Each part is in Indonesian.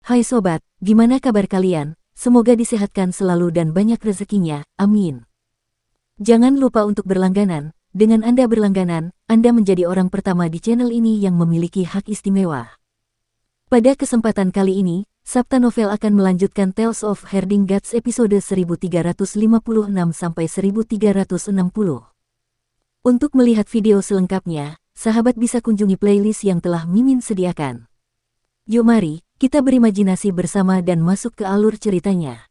Hai sobat, gimana kabar kalian? Semoga disehatkan selalu dan banyak rezekinya, amin. Jangan lupa untuk berlangganan. Dengan Anda berlangganan, Anda menjadi orang pertama di channel ini yang memiliki hak istimewa. Pada kesempatan kali ini, Sabta Novel akan melanjutkan Tales of Herding Gods episode 1356-1360. Untuk melihat video selengkapnya, sahabat bisa kunjungi playlist yang telah Mimin sediakan. Yuk mari, kita berimajinasi bersama dan masuk ke alur ceritanya.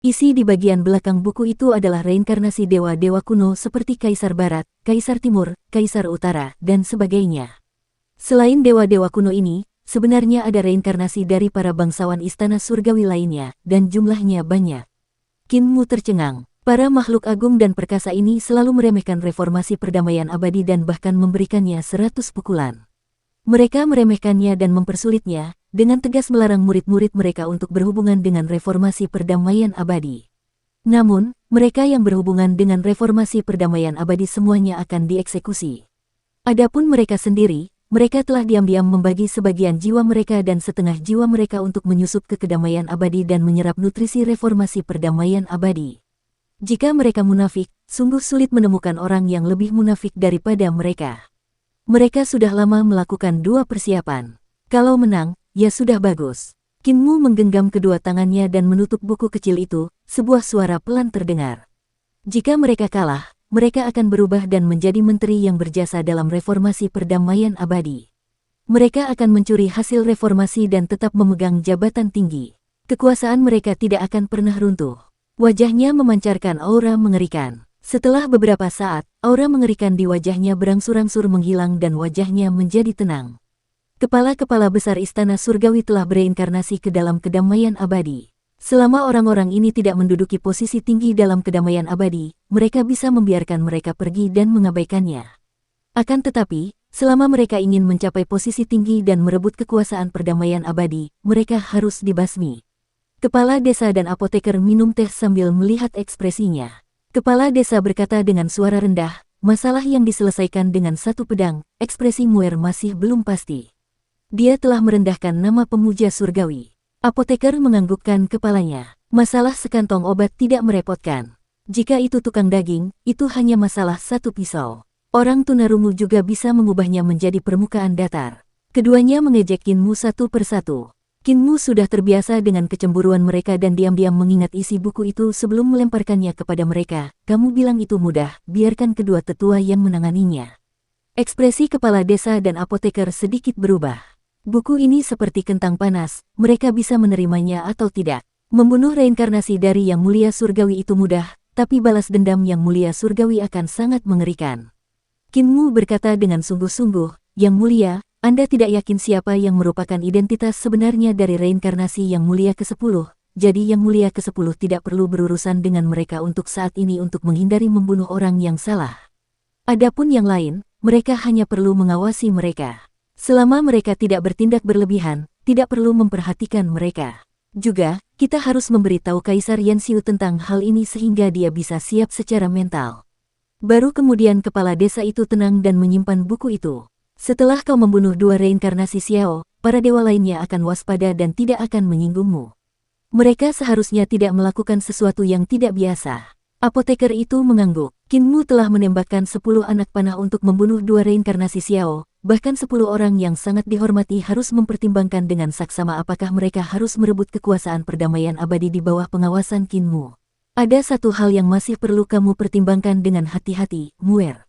Isi di bagian belakang buku itu adalah reinkarnasi dewa-dewa kuno seperti Kaisar Barat, Kaisar Timur, Kaisar Utara, dan sebagainya. Selain dewa-dewa kuno ini, sebenarnya ada reinkarnasi dari para bangsawan istana surgawi lainnya, dan jumlahnya banyak. Qin Mu tercengang. Para makhluk agung dan perkasa ini selalu meremehkan reformasi perdamaian abadi dan bahkan memberikannya 100 pukulan. Mereka meremehkannya dan mempersulitnya, dengan tegas melarang murid-murid mereka untuk berhubungan dengan reformasi perdamaian abadi. Namun, mereka yang berhubungan dengan reformasi perdamaian abadi semuanya akan dieksekusi. Adapun mereka sendiri, mereka telah diam-diam membagi sebagian jiwa mereka dan setengah jiwa mereka untuk menyusup ke kedamaian abadi dan menyerap nutrisi reformasi perdamaian abadi. Jika mereka munafik, sungguh sulit menemukan orang yang lebih munafik daripada mereka. Mereka sudah lama melakukan dua persiapan. Kalau menang, ya sudah bagus. Qin Mu menggenggam kedua tangannya dan menutup buku kecil itu, sebuah suara pelan terdengar. Jika mereka kalah, mereka akan berubah dan menjadi menteri yang berjasa dalam reformasi perdamaian abadi. Mereka akan mencuri hasil reformasi dan tetap memegang jabatan tinggi. Kekuasaan mereka tidak akan pernah runtuh. Wajahnya memancarkan aura mengerikan. Setelah beberapa saat, aura mengerikan di wajahnya berangsur-angsur menghilang dan wajahnya menjadi tenang. Kepala-kepala besar istana surgawi telah bereinkarnasi ke dalam kedamaian abadi. Selama orang-orang ini tidak menduduki posisi tinggi dalam kedamaian abadi, mereka bisa membiarkan mereka pergi dan mengabaikannya. Akan tetapi, selama mereka ingin mencapai posisi tinggi dan merebut kekuasaan perdamaian abadi, mereka harus dibasmi. Kepala desa dan apoteker minum teh sambil melihat ekspresinya. Kepala desa berkata dengan suara rendah, masalah yang diselesaikan dengan satu pedang, ekspresi Muer masih belum pasti. Dia telah merendahkan nama pemuja surgawi. Apoteker menganggukkan kepalanya. Masalah sekantong obat tidak merepotkan. Jika itu tukang daging, itu hanya masalah satu pisau. Orang tunarungu juga bisa mengubahnya menjadi permukaan datar. Keduanya mengejek Qin Mu satu persatu. Qin Mu sudah terbiasa dengan kecemburuan mereka dan diam-diam mengingat isi buku itu sebelum melemparkannya kepada mereka. Kamu bilang itu mudah, biarkan kedua tetua yang menanganinya. Ekspresi kepala desa dan apoteker sedikit berubah. Buku ini seperti kentang panas, mereka bisa menerimanya atau tidak. Membunuh reinkarnasi dari yang mulia surgawi itu mudah, tapi balas dendam yang mulia surgawi akan sangat mengerikan. Qin Mu berkata dengan sungguh-sungguh, Yang mulia, Anda tidak yakin siapa yang merupakan identitas sebenarnya dari reinkarnasi yang mulia ke-10, jadi yang mulia ke-10 tidak perlu berurusan dengan mereka untuk saat ini untuk menghindari membunuh orang yang salah. Adapun yang lain, mereka hanya perlu mengawasi mereka. Selama mereka tidak bertindak berlebihan, tidak perlu memperhatikan mereka. Juga, kita harus memberitahu Kaisar Yanxiu tentang hal ini sehingga dia bisa siap secara mental. Baru kemudian kepala desa itu tenang dan menyimpan buku itu. Setelah kau membunuh dua reinkarnasi Xiao, para dewa lainnya akan waspada dan tidak akan menyinggungmu. Mereka seharusnya tidak melakukan sesuatu yang tidak biasa. Apoteker itu mengangguk. Qin Mu telah menembakkan 10 anak panah untuk membunuh dua reinkarnasi Xiao, bahkan 10 orang yang sangat dihormati harus mempertimbangkan dengan saksama apakah mereka harus merebut kekuasaan perdamaian abadi di bawah pengawasan Qin Mu. Ada satu hal yang masih perlu kamu pertimbangkan dengan hati-hati, Muer.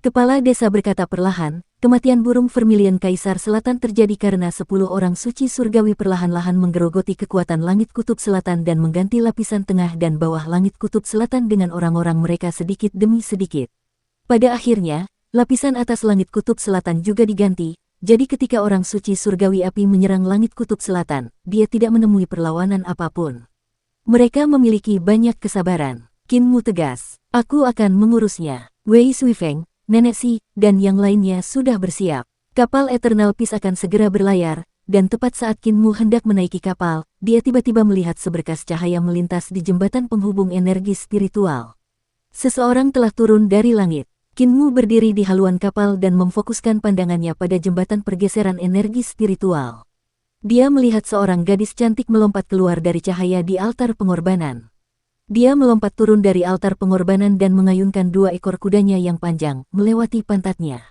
Kepala desa berkata perlahan, kematian burung Vermilion Kaisar Selatan terjadi karena 10 orang suci surgawi perlahan-lahan menggerogoti kekuatan langit kutub selatan dan mengganti lapisan tengah dan bawah langit kutub selatan dengan orang-orang mereka sedikit demi sedikit. Pada akhirnya, lapisan atas langit kutub selatan juga diganti, jadi ketika orang suci surgawi api menyerang langit kutub selatan, dia tidak menemui perlawanan apapun. Mereka memiliki banyak kesabaran. Qin Mu tegas, aku akan mengurusnya. Wei Suifeng, Nenek Si, dan yang lainnya sudah bersiap. Kapal Eternal Peace akan segera berlayar, dan tepat saat Qin Mu hendak menaiki kapal, dia tiba-tiba melihat seberkas cahaya melintas di jembatan penghubung energi spiritual. Seseorang telah turun dari langit. Kinmu berdiri di haluan kapal dan memfokuskan pandangannya pada jembatan pergeseran energi spiritual. Dia melihat seorang gadis cantik melompat keluar dari cahaya di altar pengorbanan. Dia melompat turun dari altar pengorbanan dan mengayunkan 2 ekor kudanya yang panjang, melewati pantatnya.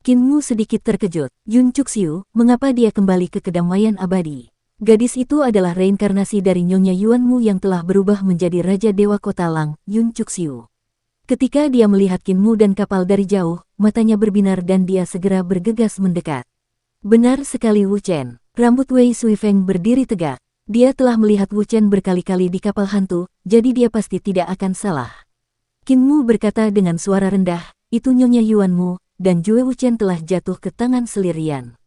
Kinmu sedikit terkejut. Yun Cuxiu, mengapa dia kembali ke kedamaian abadi? Gadis itu adalah reinkarnasi dari Nyonya Yuanmu yang telah berubah menjadi Raja Dewa Kota Lang, Yun Cuxiu. Ketika dia melihat Kinmu dan kapal dari jauh, matanya berbinar dan dia segera bergegas mendekat. Benar sekali Wu Chen. Rambut Wei Suifeng berdiri tegak. Dia telah melihat Wu Chen berkali-kali di kapal hantu, jadi dia pasti tidak akan salah. Kinmu berkata dengan suara rendah, itu Nyonya Yuanmu, dan Jue Wu Chen telah jatuh ke tangan selirian.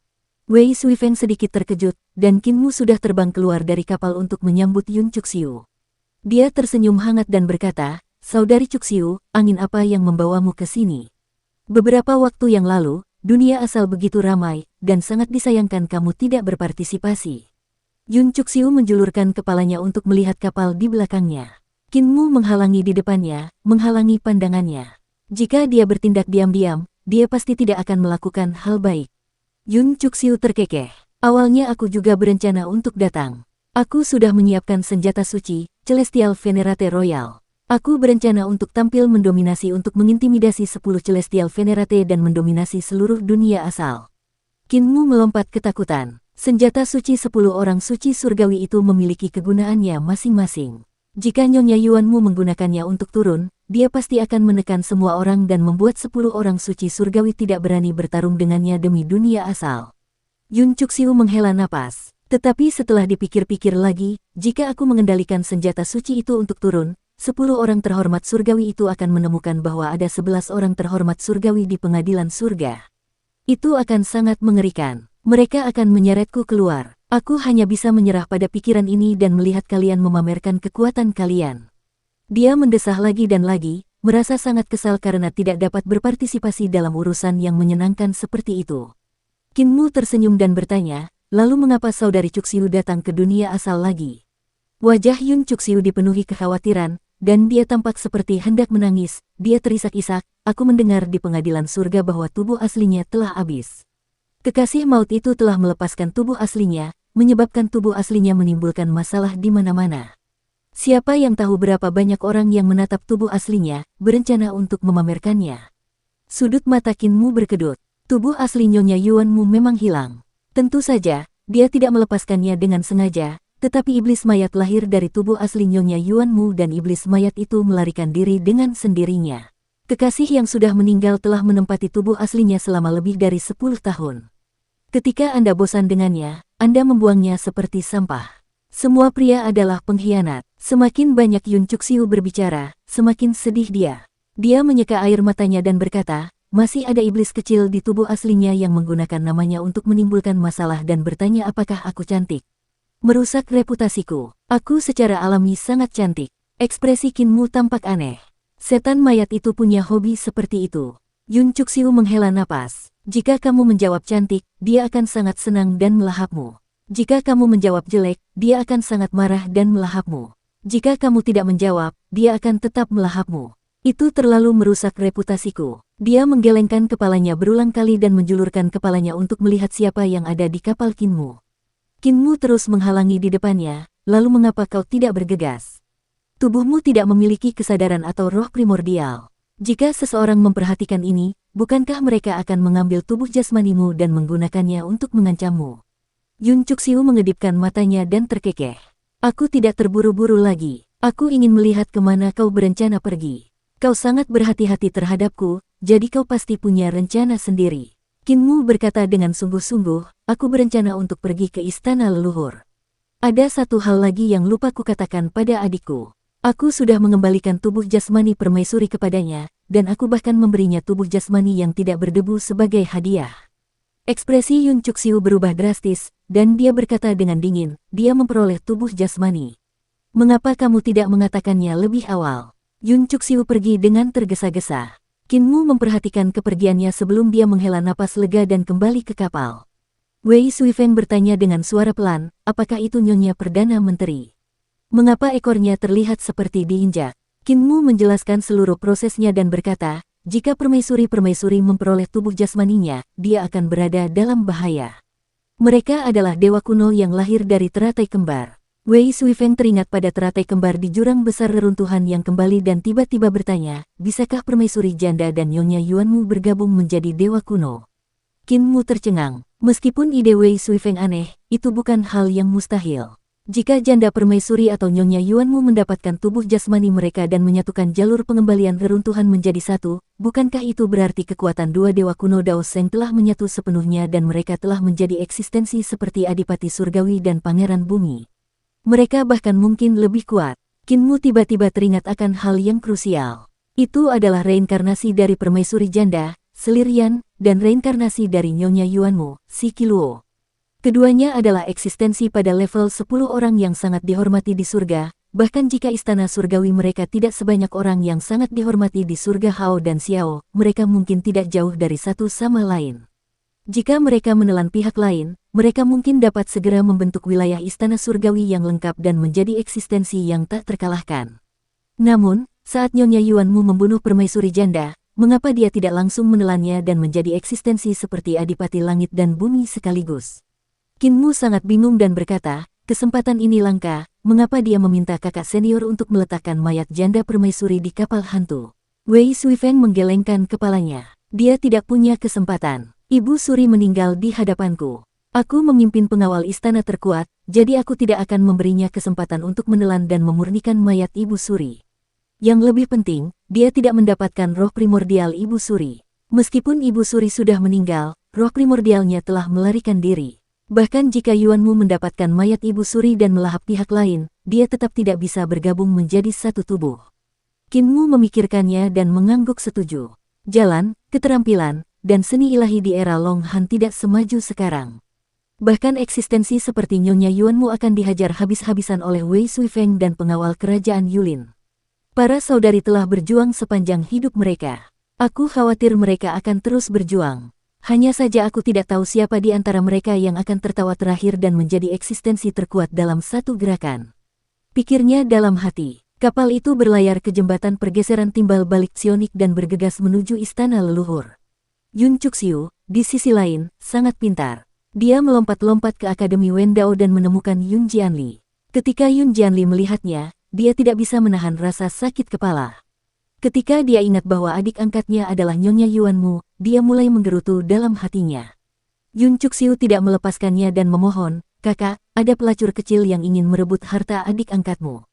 Wei Suifeng sedikit terkejut, dan Kinmu sudah terbang keluar dari kapal untuk menyambut Yun Cuxiu. Dia tersenyum hangat dan berkata, Saudari Cuxiu, angin apa yang membawamu ke sini? Beberapa waktu yang lalu, dunia asal begitu ramai, dan sangat disayangkan kamu tidak berpartisipasi. Yun Cuxiu menjulurkan kepalanya untuk melihat kapal di belakangnya. Kinmu menghalangi di depannya, menghalangi pandangannya. Jika dia bertindak diam-diam, dia pasti tidak akan melakukan hal baik. Yun Cuxiu terkekeh. Awalnya aku juga berencana untuk datang. Aku sudah menyiapkan senjata suci, Celestial Venerate Royal. Aku berencana untuk tampil mendominasi untuk mengintimidasi 10 Celestial Venerate dan mendominasi seluruh dunia asal. Kinmu melompat ketakutan. Senjata suci 10 orang suci surgawi itu memiliki kegunaannya masing-masing. Jika Nyonya Yuanmu menggunakannya untuk turun, dia pasti akan menekan semua orang dan membuat 10 orang suci surgawi tidak berani bertarung dengannya demi dunia asal. Yun Cuxiu menghela napas. Tetapi setelah dipikir-pikir lagi, jika aku mengendalikan senjata suci itu untuk turun, 10 orang terhormat surgawi itu akan menemukan bahwa ada 11 orang terhormat surgawi di pengadilan surga. Itu akan sangat mengerikan. Mereka akan menyeretku keluar. Aku hanya bisa menyerah pada pikiran ini dan melihat kalian memamerkan kekuatan kalian. Dia mendesah lagi dan lagi, merasa sangat kesal karena tidak dapat berpartisipasi dalam urusan yang menyenangkan seperti itu. Kinmu tersenyum dan bertanya, lalu mengapa Saudari Cuxiu datang ke dunia asal lagi? Wajah Yun Cuxiu dipenuhi kekhawatiran, dan dia tampak seperti hendak menangis. Dia terisak-isak, aku mendengar di pengadilan surga bahwa tubuh aslinya telah habis. Kekasih maut itu telah melepaskan tubuh aslinya, menyebabkan tubuh aslinya menimbulkan masalah di mana-mana. Siapa yang tahu berapa banyak orang yang menatap tubuh aslinya, berencana untuk memamerkannya. Sudut mata Kinmu berkedut. Tubuh asli Nyonya Yuanmu memang hilang. Tentu saja, dia tidak melepaskannya dengan sengaja, tetapi iblis mayat lahir dari tubuh asli Nyonya Yuanmu dan iblis mayat itu melarikan diri dengan sendirinya. Kekasih yang sudah meninggal telah menempati tubuh aslinya selama lebih dari 10 tahun. Ketika Anda bosan dengannya, Anda membuangnya seperti sampah. Semua pria adalah pengkhianat. Semakin banyak Yun Cuxiu berbicara, semakin sedih dia. Dia menyeka air matanya dan berkata, masih ada iblis kecil di tubuh aslinya yang menggunakan namanya untuk menimbulkan masalah dan bertanya apakah aku cantik. Merusak reputasiku. Aku secara alami sangat cantik. Ekspresi Kinmu tampak aneh. Setan mayat itu punya hobi seperti itu. Yun Cuxiu menghela napas. Jika kamu menjawab cantik, dia akan sangat senang dan melahapmu. Jika kamu menjawab jelek, dia akan sangat marah dan melahapmu. Jika kamu tidak menjawab, dia akan tetap melahapmu. Itu terlalu merusak reputasiku. Dia menggelengkan kepalanya berulang kali dan menjulurkan kepalanya untuk melihat siapa yang ada di kapal Kinmu. Kinmu terus menghalangi di depannya, lalu mengapa kau tidak bergegas? Tubuhmu tidak memiliki kesadaran atau roh primordial. Jika seseorang memperhatikan ini, bukankah mereka akan mengambil tubuh jasmanimu dan menggunakannya untuk mengancammu? Yun Cuxiu mengedipkan matanya dan terkekeh. Aku tidak terburu-buru lagi. Aku ingin melihat kemana kau berencana pergi. Kau sangat berhati-hati terhadapku, jadi kau pasti punya rencana sendiri. Kinmu berkata dengan sungguh-sungguh, aku berencana untuk pergi ke istana leluhur. Ada satu hal lagi yang lupa kukatakan pada adikku. Aku sudah mengembalikan tubuh jasmani permaisuri kepadanya, dan aku bahkan memberinya tubuh jasmani yang tidak berdebu sebagai hadiah. Ekspresi Yun Cuxiu berubah drastis, dan dia berkata dengan dingin, dia memperoleh tubuh jasmani. Mengapa kamu tidak mengatakannya lebih awal? Yun Cuxiu pergi dengan tergesa-gesa. Kinmu memperhatikan kepergiannya sebelum dia menghela napas lega dan kembali ke kapal. Wei Suifeng bertanya dengan suara pelan, apakah itu Nyonya Perdana Menteri? Mengapa ekornya terlihat seperti diinjak? Kinmu menjelaskan seluruh prosesnya dan berkata, jika permaisuri-permaisuri memperoleh tubuh jasmaninya, dia akan berada dalam bahaya. Mereka adalah dewa kuno yang lahir dari teratai kembar. Wei Suifeng teringat pada teratai kembar di jurang besar reruntuhan yang kembali dan tiba-tiba bertanya, bisakah permaisuri janda dan Nyonya Yuanmu bergabung menjadi dewa kuno? Qin Mu tercengang. Meskipun ide Wei Suifeng aneh, itu bukan hal yang mustahil. Jika janda permaisuri atau Nyonya Yuanmu mendapatkan tubuh jasmani mereka dan menyatukan jalur pengembalian reruntuhan menjadi satu, bukankah itu berarti kekuatan dua dewa kuno Dao Sheng telah menyatu sepenuhnya dan mereka telah menjadi eksistensi seperti Adipati Surgawi dan Pangeran Bumi? Mereka bahkan mungkin lebih kuat. Qin Mu tiba-tiba teringat akan hal yang krusial. Itu adalah reinkarnasi dari permaisuri janda, Selirian, dan reinkarnasi dari Nyonya Yuanmu, si Qiluo. Keduanya adalah eksistensi pada level 10 orang yang sangat dihormati di surga, bahkan jika istana surgawi mereka tidak sebanyak orang yang sangat dihormati di surga Hao dan Xiao, mereka mungkin tidak jauh dari satu sama lain. Jika mereka menelan pihak lain, mereka mungkin dapat segera membentuk wilayah istana surgawi yang lengkap dan menjadi eksistensi yang tak terkalahkan. Namun, saat Nyonya Yuanmu membunuh permaisuri janda, mengapa dia tidak langsung menelannya dan menjadi eksistensi seperti Adipati Langit dan Bumi sekaligus? Qin Mu sangat bingung dan berkata, kesempatan ini langka, mengapa dia meminta kakak senior untuk meletakkan mayat janda permaisuri di kapal hantu? Wei Suifeng menggelengkan kepalanya. Dia tidak punya kesempatan. Ibu Suri meninggal di hadapanku. Aku memimpin pengawal istana terkuat, jadi aku tidak akan memberinya kesempatan untuk menelan dan memurnikan mayat Ibu Suri. Yang lebih penting, dia tidak mendapatkan roh primordial Ibu Suri. Meskipun Ibu Suri sudah meninggal, roh primordialnya telah melarikan diri. Bahkan jika Yuanmu mendapatkan mayat Ibu Suri dan melahap pihak lain, dia tetap tidak bisa bergabung menjadi satu tubuh. Qin Mu memikirkannya dan mengangguk setuju. Jalan, keterampilan, dan seni ilahi di era Long Han tidak semaju sekarang. Bahkan eksistensi seperti Nyonya Yuanmu akan dihajar habis-habisan oleh Wei Suifeng dan pengawal kerajaan Yulin. Para saudari telah berjuang sepanjang hidup mereka. Aku khawatir mereka akan terus berjuang. Hanya saja aku tidak tahu siapa di antara mereka yang akan tertawa terakhir dan menjadi eksistensi terkuat dalam satu gerakan. Pikirnya dalam hati. Kapal itu berlayar ke jembatan pergeseran timbal balik psionik dan bergegas menuju istana leluhur. Yun Cuxiu, di sisi lain, sangat pintar. Dia melompat-lompat ke Akademi Wendao dan menemukan Yun Jianli. Ketika Yun Jianli melihatnya, dia tidak bisa menahan rasa sakit kepala. Ketika dia ingat bahwa adik angkatnya adalah Nyonya Yuanmu, dia mulai menggerutu dalam hatinya. Yun Cuxiu tidak melepaskannya dan memohon, kakak, ada pelacur kecil yang ingin merebut harta adik angkatmu.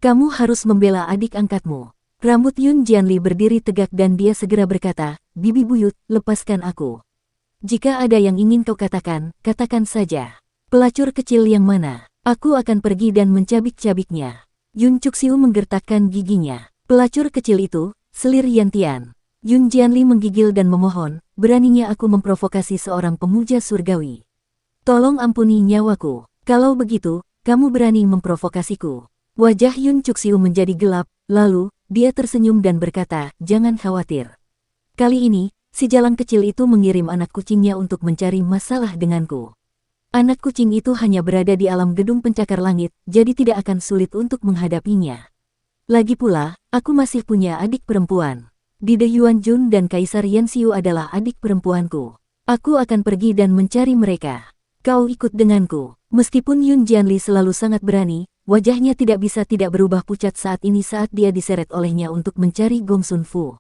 Kamu harus membela adik angkatmu. Rambut Yun Jianli berdiri tegak dan dia segera berkata, Bibi Buyut, lepaskan aku. Jika ada yang ingin kau katakan, katakan saja. Pelacur kecil yang mana? Aku akan pergi dan mencabik-cabiknya. Yun Cuxiu menggertakkan giginya. Pelacur kecil itu, selir Yantian. Yun Jianli menggigil dan memohon, beraninya aku memprovokasi seorang pemuja surgawi. Tolong ampuni nyawaku. Kalau begitu, kamu berani memprovokasiku. Wajah Yun Cuxiu menjadi gelap, lalu, dia tersenyum dan berkata, jangan khawatir. Kali ini, si jalang kecil itu mengirim anak kucingnya untuk mencari masalah denganku. Anak kucing itu hanya berada di alam gedung pencakar langit, jadi tidak akan sulit untuk menghadapinya. Lagi pula, aku masih punya adik perempuan. Dide Yuanjun dan Kaisar Yanxiu adalah adik perempuanku. Aku akan pergi dan mencari mereka. Kau ikut denganku. Meskipun Yun Jianli selalu sangat berani, wajahnya tidak bisa tidak berubah pucat saat ini saat dia diseret olehnya untuk mencari Gong Sun Fu.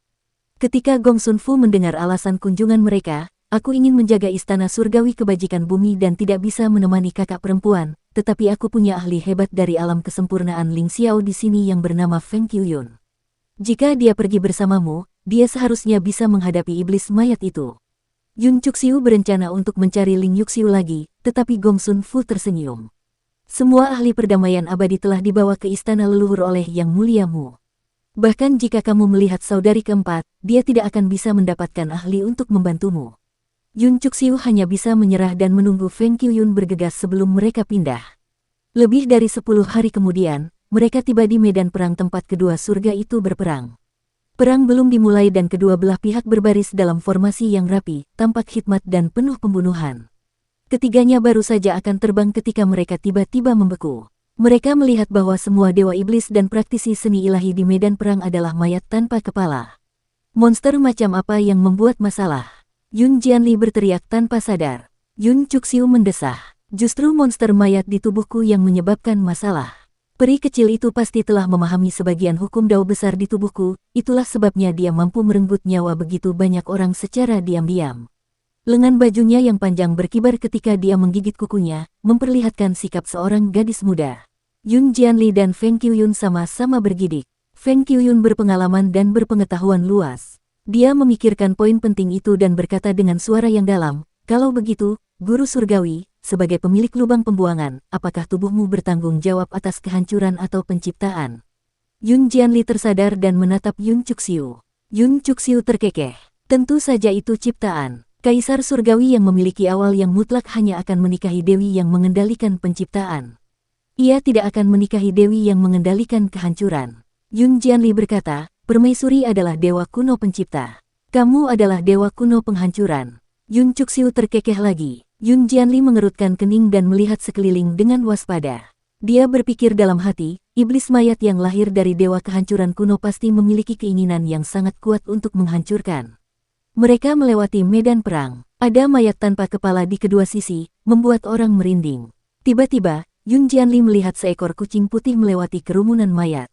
Ketika Gong Sun Fu mendengar alasan kunjungan mereka, aku ingin menjaga istana surgawi kebajikan bumi dan tidak bisa menemani kakak perempuan, tetapi aku punya ahli hebat dari alam kesempurnaan Ling Xiao di sini yang bernama Feng Qiuyun. Jika dia pergi bersamamu, dia seharusnya bisa menghadapi iblis mayat itu. Yun Cuxiu berencana untuk mencari Ling Yuxiu lagi, tetapi Gong Sun Fu tersenyum. Semua ahli perdamaian abadi telah dibawa ke istana leluhur oleh Yang Muliamu. Bahkan jika kamu melihat saudari keempat, dia tidak akan bisa mendapatkan ahli untuk membantumu. Yun Cuxiu hanya bisa menyerah dan menunggu Feng Qiuyun bergegas sebelum mereka pindah. Lebih dari 10 hari kemudian, mereka tiba di medan perang tempat kedua surga itu berperang. Perang belum dimulai dan kedua belah pihak berbaris dalam formasi yang rapi, tampak hikmat dan penuh pembunuhan. Ketiganya baru saja akan terbang ketika mereka tiba-tiba membeku. Mereka melihat bahwa semua dewa iblis dan praktisi seni ilahi di medan perang adalah mayat tanpa kepala. Monster macam apa yang membuat masalah? Yun Jianli berteriak tanpa sadar. Yun Cuxiu mendesah. Justru monster mayat di tubuhku yang menyebabkan masalah. Peri kecil itu pasti telah memahami sebagian hukum dao besar di tubuhku, itulah sebabnya dia mampu merenggut nyawa begitu banyak orang secara diam-diam. Lengan bajunya yang panjang berkibar ketika dia menggigit kukunya, memperlihatkan sikap seorang gadis muda. Yun Jianli dan Feng Qiuyun sama-sama bergidik. Feng Qiuyun berpengalaman dan berpengetahuan luas. Dia memikirkan poin penting itu dan berkata dengan suara yang dalam, "Kalau begitu, Guru Surgawi, sebagai pemilik lubang pembuangan, apakah tubuhmu bertanggung jawab atas kehancuran atau penciptaan?" Yun Jianli tersadar dan menatap Yun Cuxiu. Yun Cuxiu terkekeh. Tentu saja itu ciptaan. Kaisar Surgawi yang memiliki awal yang mutlak hanya akan menikahi dewi yang mengendalikan penciptaan. Ia tidak akan menikahi dewi yang mengendalikan kehancuran. Yun Jianli berkata, "Permaisuri adalah dewa kuno pencipta. Kamu adalah dewa kuno penghancuran." Yun Cuxiu terkekeh lagi. Yun Jianli mengerutkan kening dan melihat sekeliling dengan waspada. Dia berpikir dalam hati, iblis mayat yang lahir dari dewa kehancuran kuno pasti memiliki keinginan yang sangat kuat untuk menghancurkan. Mereka melewati medan perang. Ada mayat tanpa kepala di kedua sisi, membuat orang merinding. Tiba-tiba, Yun Jianli melihat seekor kucing putih melewati kerumunan mayat.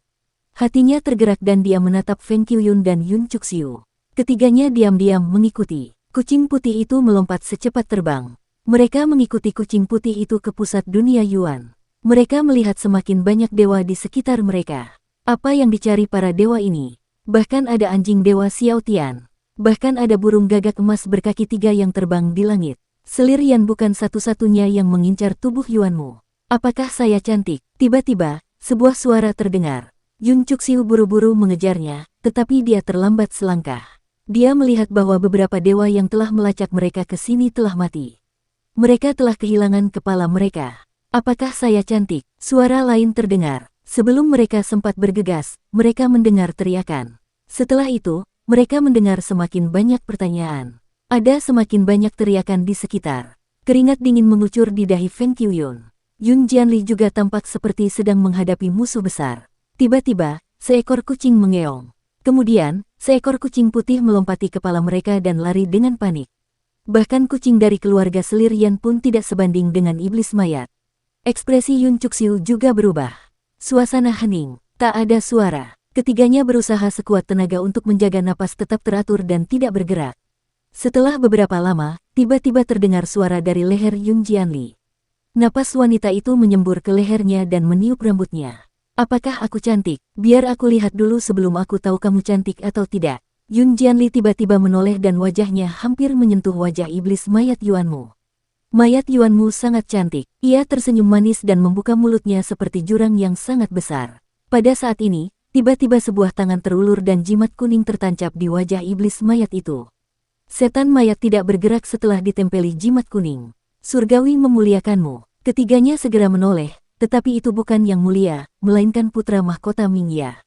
Hatinya tergerak dan dia menatap Feng Qiuyun dan Yun Cuxiu. Ketiganya diam-diam mengikuti. Kucing putih itu melompat secepat terbang. Mereka mengikuti kucing putih itu ke pusat dunia Yuan. Mereka melihat semakin banyak dewa di sekitar mereka. Apa yang dicari para dewa ini? Bahkan ada anjing dewa Xiao Tian. Bahkan ada burung gagak emas berkaki 3 yang terbang di langit. Selir Yan bukan satu-satunya yang mengincar tubuh Yuanmu. Apakah saya cantik? Tiba-tiba, sebuah suara terdengar. Yun Cuxiu buru-buru mengejarnya, tetapi dia terlambat selangkah. Dia melihat bahwa beberapa dewa yang telah melacak mereka ke sini telah mati. Mereka telah kehilangan kepala mereka. Apakah saya cantik? Suara lain terdengar. Sebelum mereka sempat bergegas, mereka mendengar teriakan. Setelah itu, mereka mendengar semakin banyak pertanyaan. Ada semakin banyak teriakan di sekitar. Keringat dingin mengucur di dahi Feng Qiuyun. Yun Jianli juga tampak seperti sedang menghadapi musuh besar. Tiba-tiba, seekor kucing mengeong. Kemudian, seekor kucing putih melompati kepala mereka dan lari dengan panik. Bahkan kucing dari keluarga Selir Yan pun tidak sebanding dengan iblis mayat. Ekspresi Yun Cuxiu juga berubah. Suasana hening, tak ada suara. Ketiganya berusaha sekuat tenaga untuk menjaga napas tetap teratur dan tidak bergerak. Setelah beberapa lama, tiba-tiba terdengar suara dari leher Yun Jianli. Napas wanita itu menyembur ke lehernya dan meniup rambutnya. "Apakah aku cantik? Biar aku lihat dulu sebelum aku tahu kamu cantik atau tidak." Yun Jianli tiba-tiba menoleh dan wajahnya hampir menyentuh wajah iblis mayat Yuanmu. "Mayat Yuanmu sangat cantik." Ia tersenyum manis dan membuka mulutnya seperti jurang yang sangat besar. Pada saat ini, tiba-tiba sebuah tangan terulur dan jimat kuning tertancap di wajah iblis mayat itu. Setan mayat tidak bergerak setelah ditempeli jimat kuning. "Surgawi memuliakanmu." Ketiganya segera menoleh, tetapi itu bukan yang mulia, melainkan putra mahkota Mingya.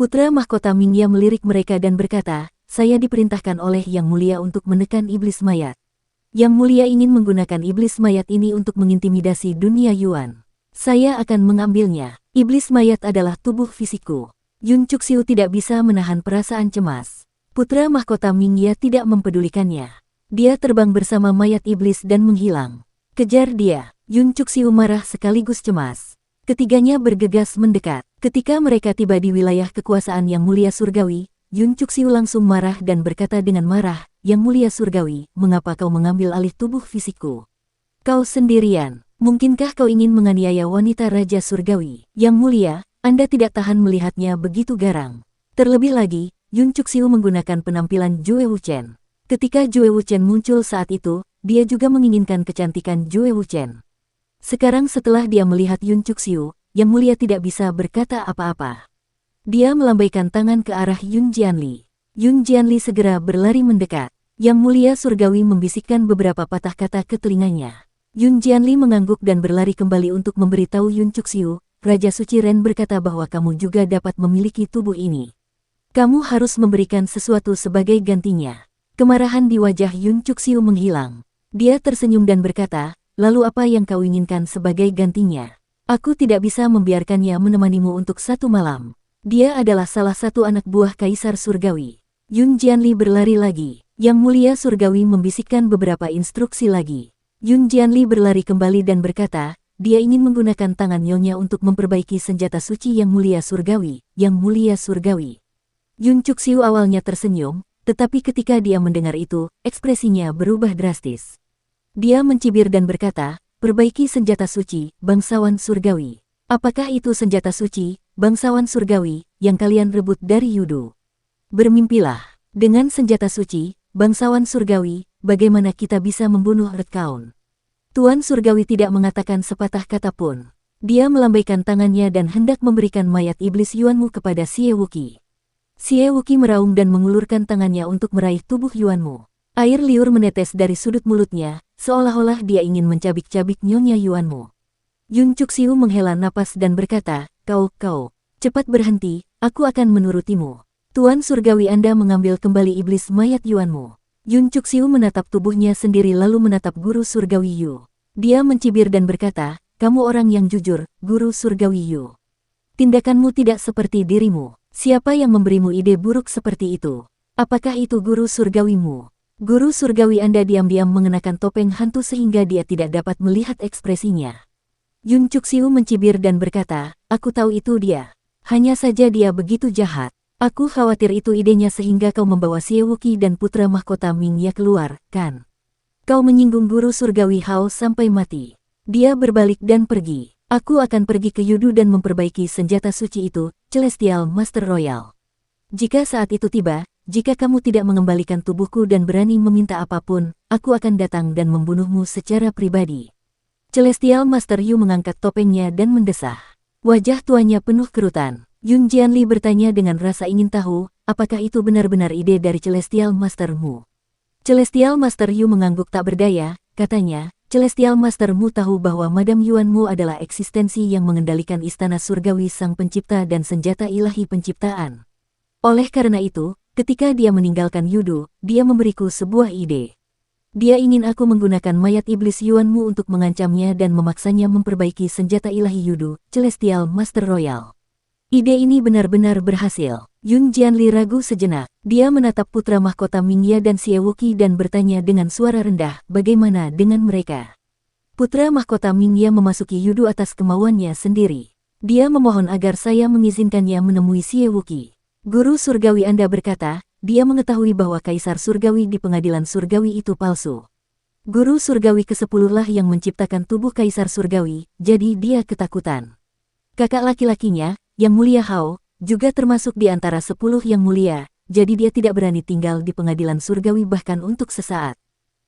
Putra mahkota Mingya melirik mereka dan berkata, "Saya diperintahkan oleh Yang Mulia untuk menekan iblis mayat. Yang Mulia ingin menggunakan iblis mayat ini untuk mengintimidasi dunia Yuan. Saya akan mengambilnya. Iblis mayat adalah tubuh fisikku." Yun Cuxiu tidak bisa menahan perasaan cemas. Putra mahkota Mingya tidak mempedulikannya. Dia terbang bersama mayat iblis dan menghilang. "Kejar dia!" Yun Cuxiu marah sekaligus cemas. Ketiganya bergegas mendekat. Ketika mereka tiba di wilayah kekuasaan Yang Mulia Surgawi, Yun Cuxiu langsung marah dan berkata dengan marah, "Yang Mulia Surgawi, mengapa kau mengambil alih tubuh fisikku? Kau sendirian. Mungkinkah kau ingin menganiaya wanita Raja Surgawi?" "Yang Mulia, Anda tidak tahan melihatnya begitu garang." Terlebih lagi, Yun Cuxiu menggunakan penampilan Jue Wuchen. Ketika Jue Wuchen muncul saat itu, dia juga menginginkan kecantikan Jue Wuchen. Sekarang setelah dia melihat Yun Cuxiu, Yang Mulia tidak bisa berkata apa-apa. Dia melambaikan tangan ke arah Yun Jianli. Yun Jianli segera berlari mendekat. Yang Mulia Surgawi membisikkan beberapa patah kata ke telinganya. Yun Jianli mengangguk dan berlari kembali untuk memberitahu Yun Cuxiu, "Raja Suci Ren berkata bahwa kamu juga dapat memiliki tubuh ini. Kamu harus memberikan sesuatu sebagai gantinya." Kemarahan di wajah Yun Cuxiu menghilang. Dia tersenyum dan berkata, "Lalu apa yang kau inginkan sebagai gantinya?" "Aku tidak bisa membiarkannya menemanimu untuk 1 malam. Dia adalah salah satu anak buah Kaisar Surgawi. Yun Jianli berlari lagi. Yang Mulia Surgawi membisikkan beberapa instruksi lagi. Yun Jianli berlari kembali dan berkata, dia ingin menggunakan tangan nyonya untuk memperbaiki senjata suci Yang Mulia Surgawi. Yang Mulia Surgawi. Yun Cuxiu awalnya tersenyum, tetapi ketika dia mendengar itu, ekspresinya berubah drastis. Dia mencibir dan berkata, perbaiki senjata suci, bangsawan surgawi. Apakah itu senjata suci, bangsawan surgawi, yang kalian rebut dari Yudu? Bermimpilah. Dengan senjata suci, bangsawan surgawi, bagaimana kita bisa membunuh Red Count? Tuan Surgawi tidak mengatakan sepatah kata pun. Dia melambaikan tangannya dan hendak memberikan mayat iblis Yuanmu kepada Xie Wuqi. Xie Wuqi meraung dan mengulurkan tangannya untuk meraih tubuh Yuanmu. Air liur menetes dari sudut mulutnya, seolah-olah dia ingin mencabik-cabik nyonya Yuanmu. Yun Cuxiu menghela napas dan berkata, kau, cepat berhenti, aku akan menurutimu. Tuan Surgawi Anda mengambil kembali iblis mayat Yuanmu. Yun Cuxiu menatap tubuhnya sendiri lalu menatap Guru Surgawi Yu. Dia mencibir dan berkata, kamu orang yang jujur, Guru Surgawi Yu. Tindakanmu tidak seperti dirimu. Siapa yang memberimu ide buruk seperti itu? Apakah itu Guru Surgawimu? Guru Surgawi Anda diam-diam mengenakan topeng hantu sehingga dia tidak dapat melihat ekspresinya. Yun Cuxiu mencibir dan berkata, aku tahu itu dia. Hanya saja dia begitu jahat. Aku khawatir itu idenya sehingga kau membawa Xie Wuqi dan putra mahkota Mingya keluar, kan? Kau menyinggung Guru Surgawi Hao sampai mati. Dia berbalik dan pergi. Aku akan pergi ke Yudu dan memperbaiki senjata suci itu, Celestial Master Royal. Jika saat itu tiba, jika kamu tidak mengembalikan tubuhku dan berani meminta apapun, aku akan datang dan membunuhmu secara pribadi. Celestial Master Yu mengangkat topengnya dan mendesah. Wajah tuanya penuh kerutan. Yun Jianli bertanya dengan rasa ingin tahu, apakah itu benar-benar ide dari Celestial Master-mu? Celestial Master Yu mengangguk tak berdaya, katanya, Celestial Master-mu tahu bahwa Madam Yuanmu adalah eksistensi yang mengendalikan istana surgawi sang pencipta dan senjata ilahi penciptaan. Oleh karena itu, ketika dia meninggalkan Yudu, dia memberiku sebuah ide. Dia ingin aku menggunakan mayat iblis Yuanmu untuk mengancamnya dan memaksanya memperbaiki senjata ilahi Yudu, Celestial Master Royal. Ide ini benar-benar berhasil. Yun Jianli ragu sejenak. Dia menatap putra mahkota Mingya dan Xie Wuqi dan bertanya dengan suara rendah, bagaimana dengan mereka? Putra mahkota Mingya memasuki Yudu atas kemauannya sendiri. Dia memohon agar saya mengizinkannya menemui Xie Wuqi. Guru Surgawi Anda berkata, dia mengetahui bahwa Kaisar Surgawi di pengadilan Surgawi itu palsu. Guru Surgawi ke-10 lah yang menciptakan tubuh Kaisar Surgawi, jadi dia ketakutan. Kakak laki-lakinya, Yang Mulia Hao, juga termasuk di antara 10 yang mulia, jadi dia tidak berani tinggal di pengadilan surgawi bahkan untuk sesaat.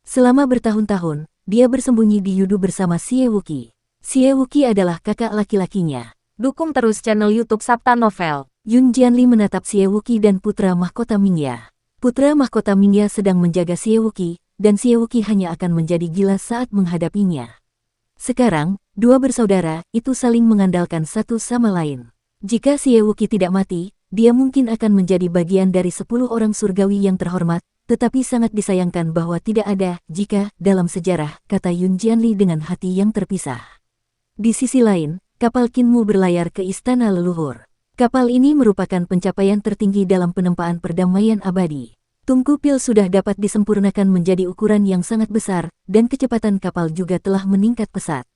Selama bertahun-tahun, dia bersembunyi di Yudu bersama Xie Wuqi. Xie Wuqi adalah kakak laki-lakinya. Dukung terus channel YouTube Sabta Novel. Yun Jianli menatap Xie Wuqi dan putra mahkota Mingya. Putra mahkota Mingya sedang menjaga Xie Wuqi, dan Xie Wuqi hanya akan menjadi gila saat menghadapinya. Sekarang, dua bersaudara itu saling mengandalkan satu sama lain. Jika Xie Wuqi tidak mati, dia mungkin akan menjadi bagian dari 10 orang surgawi yang terhormat, tetapi sangat disayangkan bahwa tidak ada, jika, dalam sejarah, kata Yun Jianli dengan hati yang terpisah. Di sisi lain, kapal Qinmu berlayar ke istana leluhur. Kapal ini merupakan pencapaian tertinggi dalam penempaan perdamaian abadi. Tungku pil sudah dapat disempurnakan menjadi ukuran yang sangat besar, dan kecepatan kapal juga telah meningkat pesat.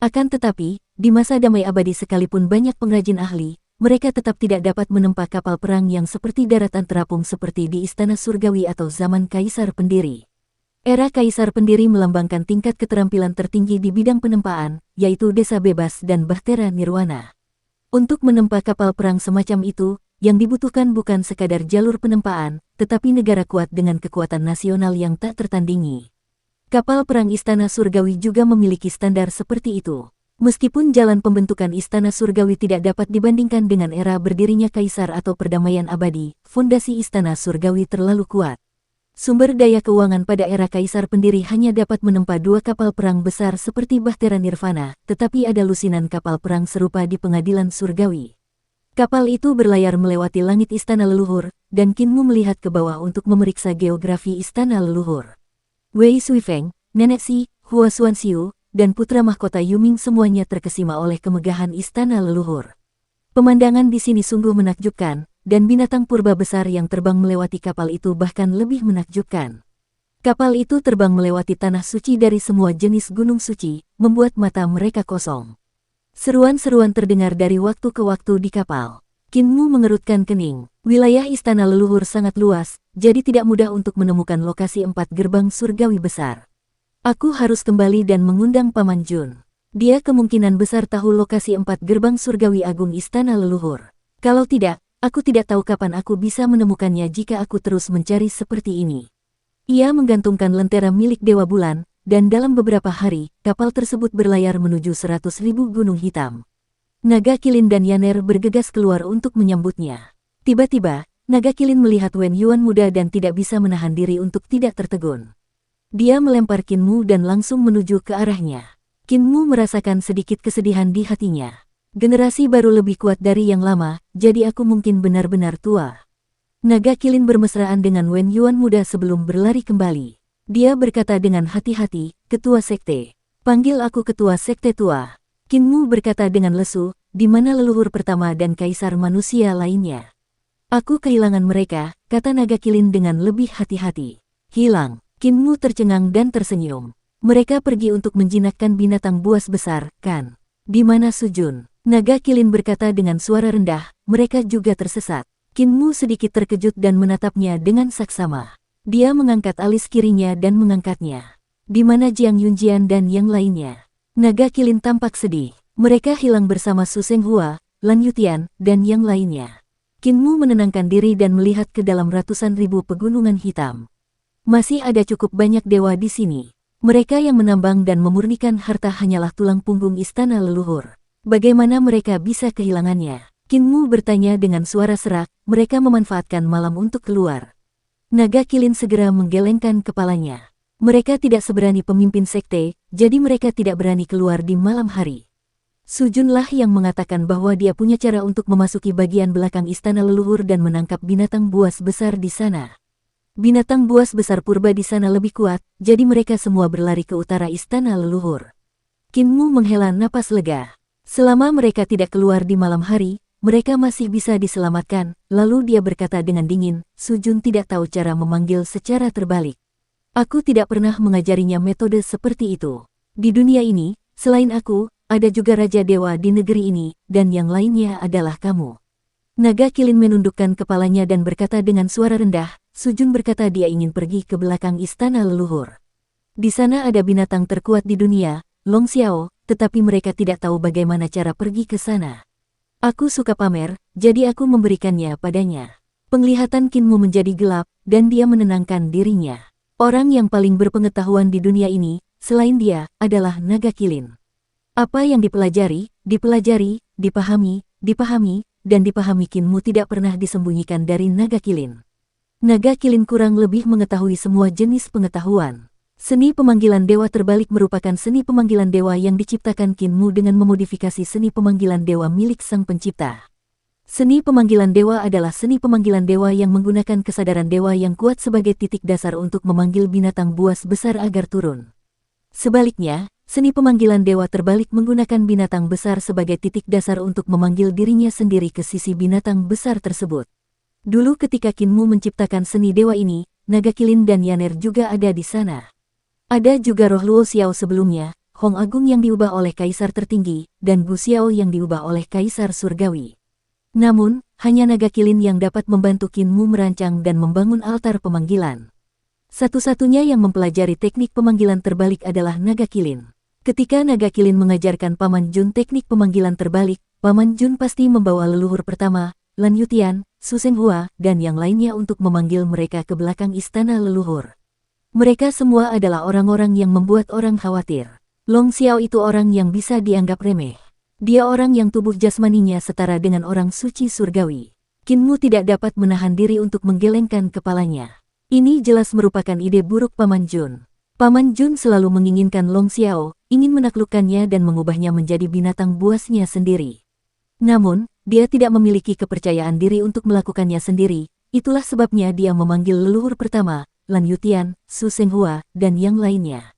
Akan tetapi, di masa damai abadi sekalipun banyak pengrajin ahli, mereka tetap tidak dapat menempa kapal perang yang seperti daratan terapung seperti di Istana Surgawi atau zaman Kaisar Pendiri. Era Kaisar Pendiri melambangkan tingkat keterampilan tertinggi di bidang penempaan, yaitu desa bebas dan bahtera nirwana. Untuk menempa kapal perang semacam itu, yang dibutuhkan bukan sekadar jalur penempaan, tetapi negara kuat dengan kekuatan nasional yang tak tertandingi. Kapal perang Istana Surgawi juga memiliki standar seperti itu. Meskipun jalan pembentukan Istana Surgawi tidak dapat dibandingkan dengan era berdirinya Kaisar atau perdamaian abadi, fondasi Istana Surgawi terlalu kuat. Sumber daya keuangan pada era Kaisar Pendiri hanya dapat menempa 2 kapal perang besar seperti Bahtera Nirvana, tetapi ada lusinan kapal perang serupa di pengadilan Surgawi. Kapal itu berlayar melewati langit Istana Leluhur, dan Qinmu melihat ke bawah untuk memeriksa geografi Istana Leluhur. Wei Suifeng, Nenek Si, Hua Xuanxiu, dan putra mahkota Yuming semuanya terkesima oleh kemegahan Istana Leluhur. Pemandangan di sini sungguh menakjubkan, dan binatang purba besar yang terbang melewati kapal itu bahkan lebih menakjubkan. Kapal itu terbang melewati tanah suci dari semua jenis gunung suci, membuat mata mereka kosong. Seruan-seruan terdengar dari waktu ke waktu di kapal. Kinmu mengerutkan kening. Wilayah istana leluhur sangat luas, jadi tidak mudah untuk menemukan lokasi 4 gerbang surgawi besar. Aku harus kembali dan mengundang Paman Jun. Dia kemungkinan besar tahu lokasi 4 gerbang surgawi agung istana leluhur. Kalau tidak, aku tidak tahu kapan aku bisa menemukannya jika aku terus mencari seperti ini. Ia menggantungkan lentera milik Dewa Bulan, dan dalam beberapa hari, kapal tersebut berlayar menuju 100.000 gunung hitam. Naga Kilin dan Yaner bergegas keluar untuk menyambutnya. Tiba-tiba, Naga Kilin melihat Wen Yuan muda dan tidak bisa menahan diri untuk tidak tertegun. Dia melempar Kinmu dan langsung menuju ke arahnya. Kinmu merasakan sedikit kesedihan di hatinya. Generasi baru lebih kuat dari yang lama, jadi aku mungkin benar-benar tua. Naga Kilin bermesraan dengan Wen Yuan muda sebelum berlari kembali. Dia berkata dengan hati-hati, "Ketua Sekte. Panggil aku Ketua Sekte Tua." Kinmu berkata dengan lesu, "Di mana leluhur pertama dan kaisar manusia lainnya?" "Aku kehilangan mereka," kata Naga Kilin dengan lebih hati-hati. "Hilang." Kinmu tercengang dan tersenyum. "Mereka pergi untuk menjinakkan binatang buas besar, kan? Di mana Sujun?" Naga Kilin berkata dengan suara rendah, "Mereka juga tersesat." Kinmu sedikit terkejut dan menatapnya dengan saksama. Dia mengangkat alis kirinya dan mengangkatnya. "Di mana Jiang Yunjian dan yang lainnya?" Naga Kilin tampak sedih. "Mereka hilang bersama Su Senghua, Lan Yutian, dan yang lainnya." Kinmu menenangkan diri dan melihat ke dalam ratusan ribu pegunungan hitam. Masih ada cukup banyak dewa di sini. Mereka yang menambang dan memurnikan harta hanyalah tulang punggung istana leluhur. Bagaimana mereka bisa kehilangannya? Kinmu bertanya dengan suara serak. "Mereka memanfaatkan malam untuk keluar." Naga Kilin segera menggelengkan kepalanya. "Mereka tidak seberani pemimpin sekte, jadi mereka tidak berani keluar di malam hari." Sujunlah yang mengatakan bahwa dia punya cara untuk memasuki bagian belakang istana leluhur dan menangkap binatang buas besar di sana. Binatang buas besar purba di sana lebih kuat, jadi mereka semua berlari ke utara istana leluhur. Kinmu menghela napas lega. Selama mereka tidak keluar di malam hari, mereka masih bisa diselamatkan. Lalu dia berkata dengan dingin, "Sujun tidak tahu cara memanggil secara terbalik. Aku tidak pernah mengajarinya metode seperti itu. Di dunia ini, selain aku, ada juga Raja Dewa di negeri ini, dan yang lainnya adalah kamu." Naga Kilin menundukkan kepalanya dan berkata dengan suara rendah, "Sujun berkata dia ingin pergi ke belakang istana leluhur. Di sana ada binatang terkuat di dunia, Long Xiao, tetapi mereka tidak tahu bagaimana cara pergi ke sana. Aku suka pamer, jadi aku memberikannya padanya." Penglihatan Kinmu menjadi gelap, dan dia menenangkan dirinya. Orang yang paling berpengetahuan di dunia ini, selain dia, adalah Naga Kilin. Apa yang dipelajari, dipahami, dan dipahami Kinmu tidak pernah disembunyikan dari Naga Kilin. Naga Kilin kurang lebih mengetahui semua jenis pengetahuan. Seni pemanggilan dewa terbalik merupakan seni pemanggilan dewa yang diciptakan Kinmu dengan memodifikasi seni pemanggilan dewa milik sang pencipta. Seni pemanggilan dewa adalah seni pemanggilan dewa yang menggunakan kesadaran dewa yang kuat sebagai titik dasar untuk memanggil binatang buas besar agar turun. Sebaliknya, seni pemanggilan dewa terbalik menggunakan binatang besar sebagai titik dasar untuk memanggil dirinya sendiri ke sisi binatang besar tersebut. Dulu ketika Kinmu menciptakan seni dewa ini, Naga Kilin dan Yaner juga ada di sana. Ada juga roh Luo Xiao sebelumnya, Hong Agung yang diubah oleh Kaisar Tertinggi, dan Bu Xiao yang diubah oleh Kaisar Surgawi. Namun, hanya Naga Kilin yang dapat membantu Kinmu merancang dan membangun altar pemanggilan. Satu-satunya yang mempelajari teknik pemanggilan terbalik adalah Naga Kilin. Ketika Naga Kilin mengajarkan Paman Jun teknik pemanggilan terbalik, Paman Jun pasti membawa leluhur pertama, Lan Yutian, Su Senghua, dan yang lainnya untuk memanggil mereka ke belakang istana leluhur. Mereka semua adalah orang-orang yang membuat orang khawatir. Long Xiao itu orang yang bisa dianggap remeh. Dia orang yang tubuh jasmaninya setara dengan orang suci surgawi. Kinmu tidak dapat menahan diri untuk menggelengkan kepalanya. Ini jelas merupakan ide buruk Paman Jun. Paman Jun selalu menginginkan Long Xiao, ingin menaklukkannya dan mengubahnya menjadi binatang buasnya sendiri. Namun, dia tidak memiliki kepercayaan diri untuk melakukannya sendiri. Itulah sebabnya dia memanggil leluhur pertama, Lan Yutian, Su Senghua, dan yang lainnya.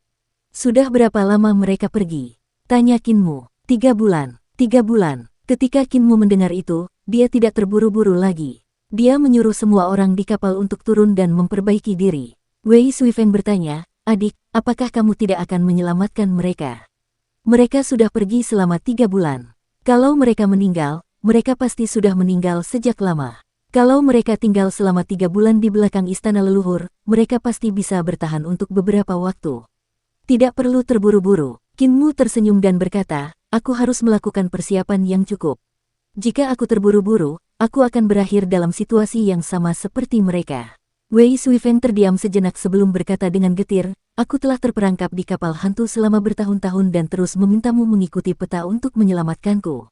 "Sudah berapa lama mereka pergi?" tanya Kinmu. 3 bulan. 3 bulan. Ketika Kinmu mendengar itu, dia tidak terburu-buru lagi. Dia menyuruh semua orang di kapal untuk turun dan memperbaiki diri. Wei Suifeng bertanya, "Adik, apakah kamu tidak akan menyelamatkan mereka? Mereka sudah pergi selama 3 bulan. Kalau mereka meninggal, mereka pasti sudah meninggal sejak lama. Kalau mereka tinggal selama 3 bulan di belakang istana leluhur, mereka pasti bisa bertahan untuk beberapa waktu. Tidak perlu terburu-buru." Qin Mu tersenyum dan berkata, "Aku harus melakukan persiapan yang cukup. Jika aku terburu-buru, aku akan berakhir dalam situasi yang sama seperti mereka." Wei Suifeng terdiam sejenak sebelum berkata dengan getir, "Aku telah terperangkap di kapal hantu selama bertahun-tahun dan terus memintamu mengikuti peta untuk menyelamatkanku.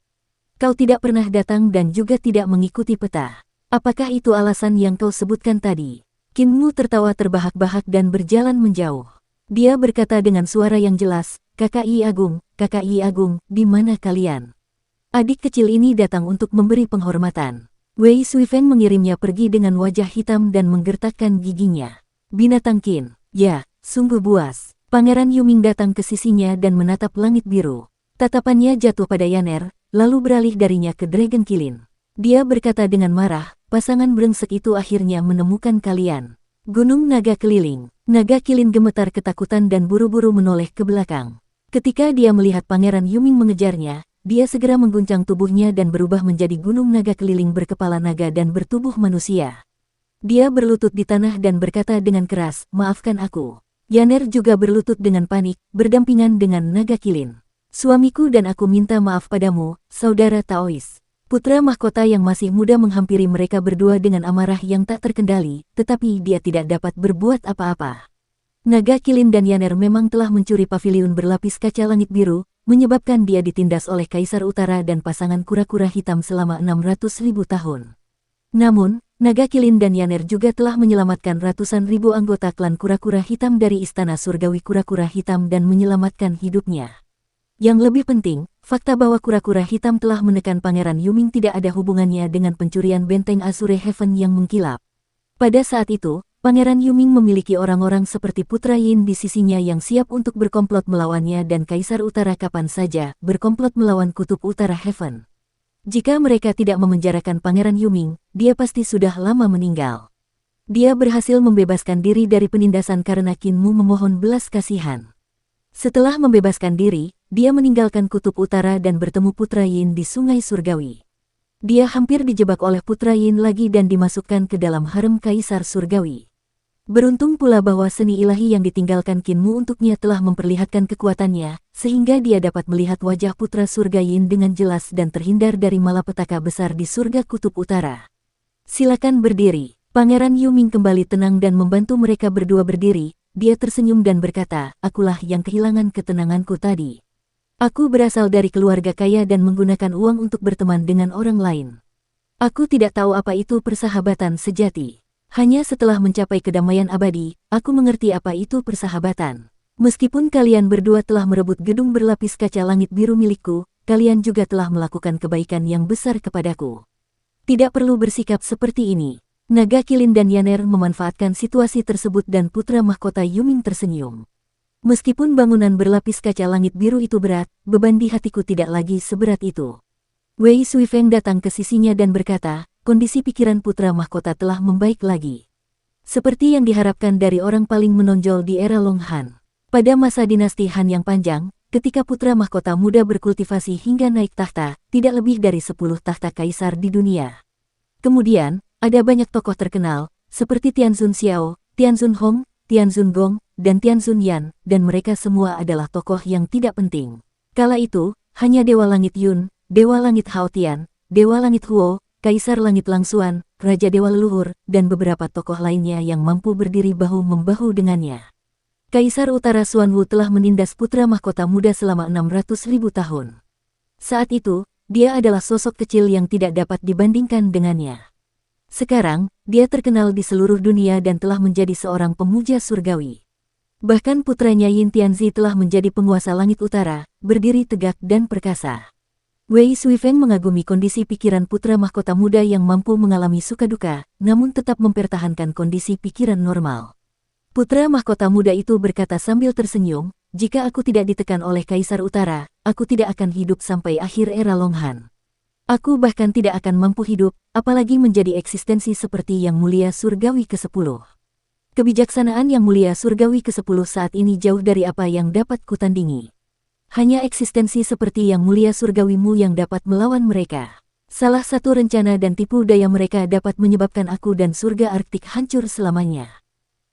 Kau tidak pernah datang dan juga tidak mengikuti peta. Apakah itu alasan yang kau sebutkan tadi?" Qin Mu tertawa terbahak-bahak dan berjalan menjauh. Dia berkata dengan suara yang jelas, "KKI Agung, di mana kalian? Adik kecil ini datang untuk memberi penghormatan." Wei Suifeng mengirimnya pergi dengan wajah hitam dan menggertakkan giginya. "Binatang Qin, ya, sungguh buas." Pangeran Yuming datang ke sisinya dan menatap langit biru. Tatapannya jatuh pada Yaner, lalu beralih darinya ke Dragon Kilin. Dia berkata dengan marah, "Pasangan brengsek itu akhirnya menemukan kalian." Gunung Naga Keliling. Naga Kilin gemetar ketakutan dan buru-buru menoleh ke belakang. Ketika dia melihat Pangeran Yuming mengejarnya, dia segera mengguncang tubuhnya dan berubah menjadi gunung naga keliling berkepala naga dan bertubuh manusia. Dia berlutut di tanah dan berkata dengan keras, "Maafkan aku." Yaner juga berlutut dengan panik, berdampingan dengan naga kilin. "Suamiku dan aku minta maaf padamu, saudara Taois." Putra mahkota yang masih muda menghampiri mereka berdua dengan amarah yang tak terkendali, tetapi dia tidak dapat berbuat apa-apa. Naga Kilin dan Yaner memang telah mencuri paviliun berlapis kaca langit biru, menyebabkan dia ditindas oleh Kaisar Utara dan pasangan kura-kura hitam selama 600.000 tahun. Namun, Naga Kilin dan Yaner juga telah menyelamatkan ratusan ribu anggota klan kura-kura hitam dari istana surgawi kura-kura hitam dan menyelamatkan hidupnya. Yang lebih penting, fakta bahwa kura-kura hitam telah menekan Pangeran Yuming tidak ada hubungannya dengan pencurian benteng Azure Heaven yang mengkilap. Pada saat itu, Pangeran Yuming memiliki orang-orang seperti Putra Yin di sisinya yang siap untuk berkomplot melawannya dan Kaisar Utara kapan saja berkomplot melawan Kutub Utara Heaven. Jika mereka tidak memenjarakan Pangeran Yuming, dia pasti sudah lama meninggal. Dia berhasil membebaskan diri dari penindasan karena Qin Mu memohon belas kasihan. Setelah membebaskan diri, dia meninggalkan Kutub Utara dan bertemu Putra Yin di Sungai Surgawi. Dia hampir dijebak oleh Putra Yin lagi dan dimasukkan ke dalam harem Kaisar Surgawi. Beruntung pula bahwa seni ilahi yang ditinggalkan Qin Mu untuknya telah memperlihatkan kekuatannya, sehingga dia dapat melihat wajah Putra Surga Yin dengan jelas dan terhindar dari malapetaka besar di surga Kutub Utara. "Silakan berdiri." Pangeran Yuming kembali tenang dan membantu mereka berdua berdiri. Dia tersenyum dan berkata, "Akulah yang kehilangan ketenanganku tadi. Aku berasal dari keluarga kaya dan menggunakan uang untuk berteman dengan orang lain. Aku tidak tahu apa itu persahabatan sejati. Hanya setelah mencapai kedamaian abadi, aku mengerti apa itu persahabatan. Meskipun kalian berdua telah merebut gedung berlapis kaca langit biru milikku, kalian juga telah melakukan kebaikan yang besar kepadaku. Tidak perlu bersikap seperti ini." Naga Kilin dan Yaner memanfaatkan situasi tersebut dan Putra Mahkota Yuming tersenyum. "Meskipun bangunan berlapis kaca langit biru itu berat, beban di hatiku tidak lagi seberat itu." Wei Suifeng datang ke sisinya dan berkata, "Kondisi pikiran Putra Mahkota telah membaik lagi. Seperti yang diharapkan dari orang paling menonjol di era Long Han. Pada masa dinasti Han yang panjang, ketika Putra Mahkota muda berkultivasi hingga naik tahta, tidak lebih dari 10 tahta kaisar di dunia. Kemudian, ada banyak tokoh terkenal, seperti Tianzun Xiao, Tianzun Hong, Tianzun Gong, dan Tianzun Yan, dan mereka semua adalah tokoh yang tidak penting. Kala itu, hanya Dewa Langit Yun, Dewa Langit Hao Tian, Dewa Langit Huo, Kaisar Langit Langsuan, Raja Dewa Leluhur, dan beberapa tokoh lainnya yang mampu berdiri bahu-membahu dengannya. Kaisar Utara Xuanwu telah menindas Putra Mahkota muda selama 600.000 tahun. Saat itu, dia adalah sosok kecil yang tidak dapat dibandingkan dengannya. Sekarang, dia terkenal di seluruh dunia dan telah menjadi seorang pemuja surgawi. Bahkan putranya Yin Tianzi telah menjadi penguasa langit utara, berdiri tegak dan perkasa. Wei Suifeng mengagumi kondisi pikiran putra mahkota muda yang mampu mengalami suka duka, namun tetap mempertahankan kondisi pikiran normal. Putra mahkota muda itu berkata sambil tersenyum, "Jika aku tidak ditekan oleh Kaisar Utara, aku tidak akan hidup sampai akhir era Long Han. Aku bahkan tidak akan mampu hidup, apalagi menjadi eksistensi seperti Yang Mulia Surgawi ke-10. Kebijaksanaan Yang Mulia Surgawi ke-10 saat ini jauh dari apa yang dapat kutandingi. Hanya eksistensi seperti Yang Mulia Surgawimu yang dapat melawan mereka. Salah satu rencana dan tipu daya mereka dapat menyebabkan aku dan surga Arktik hancur selamanya.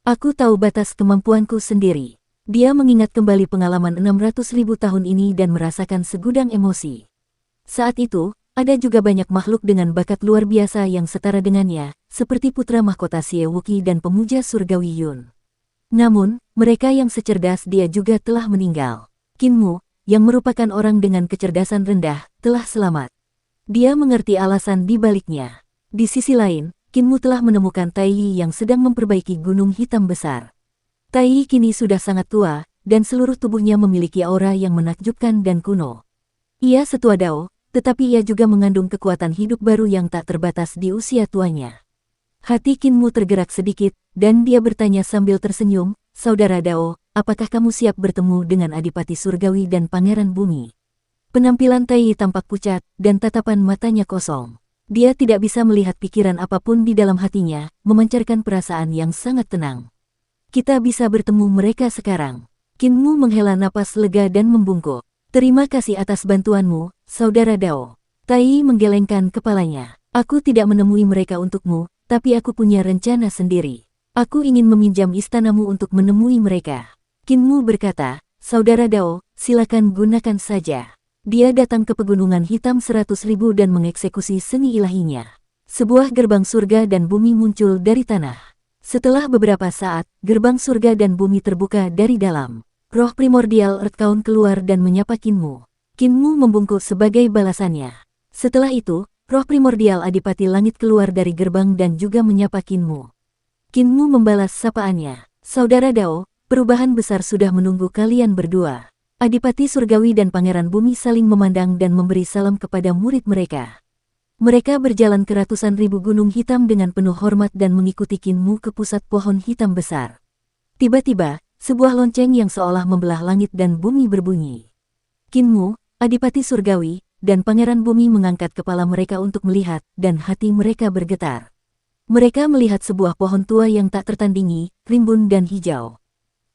Aku tahu batas kemampuanku sendiri. Dia mengingat kembali pengalaman 600.000 tahun ini dan merasakan segudang emosi. Saat itu, ada juga banyak makhluk dengan bakat luar biasa yang setara dengannya, seperti putra mahkota Siewuki dan pemuja surgawi Yun. Namun, mereka yang secerdas dia juga telah meninggal. Kinmu, yang merupakan orang dengan kecerdasan rendah, telah selamat. Dia mengerti alasan di baliknya. Di sisi lain, Kinmu telah menemukan Taiyi yang sedang memperbaiki gunung hitam besar. Taiyi kini sudah sangat tua, dan seluruh tubuhnya memiliki aura yang menakjubkan dan kuno. Ia setua Dao, tetapi ia juga mengandung kekuatan hidup baru yang tak terbatas di usia tuanya. Hati Kinmu tergerak sedikit, dan dia bertanya sambil tersenyum, "Saudara Dao, apakah kamu siap bertemu dengan Adipati Surgawi dan Pangeran Bumi?" Penampilan Taiyi tampak pucat, dan tatapan matanya kosong. Dia tidak bisa melihat pikiran apapun di dalam hatinya, memancarkan perasaan yang sangat tenang. "Kita bisa bertemu mereka sekarang." Kinmu menghela napas lega dan membungkuk. "Terima kasih atas bantuanmu, Saudara Dao." Taiyi menggelengkan kepalanya. "Aku tidak menemui mereka untukmu, tapi aku punya rencana sendiri. Aku ingin meminjam istanamu untuk menemui mereka." Kinmu berkata, "Saudara Dao, silakan gunakan saja." Dia datang ke pegunungan hitam 100.000 dan mengeksekusi seni ilahinya. Sebuah gerbang surga dan bumi muncul dari tanah. Setelah beberapa saat, gerbang surga dan bumi terbuka dari dalam. Roh primordial Earthkaun keluar dan menyapa Kinmu. Kinmu membungkuk sebagai balasannya. Setelah itu, roh primordial Adipati Langit keluar dari gerbang dan juga menyapa Kinmu. Kinmu membalas sapaannya. "Saudara Dao, perubahan besar sudah menunggu kalian berdua." Adipati Surgawi dan Pangeran Bumi saling memandang dan memberi salam kepada murid mereka. Mereka berjalan ke ratusan ribu gunung hitam dengan penuh hormat dan mengikuti Kinmu ke pusat pohon hitam besar. Tiba-tiba, sebuah lonceng yang seolah membelah langit dan bumi berbunyi. Kinmu, Adipati Surgawi, dan Pangeran Bumi mengangkat kepala mereka untuk melihat, dan hati mereka bergetar. Mereka melihat sebuah pohon tua yang tak tertandingi, rimbun dan hijau.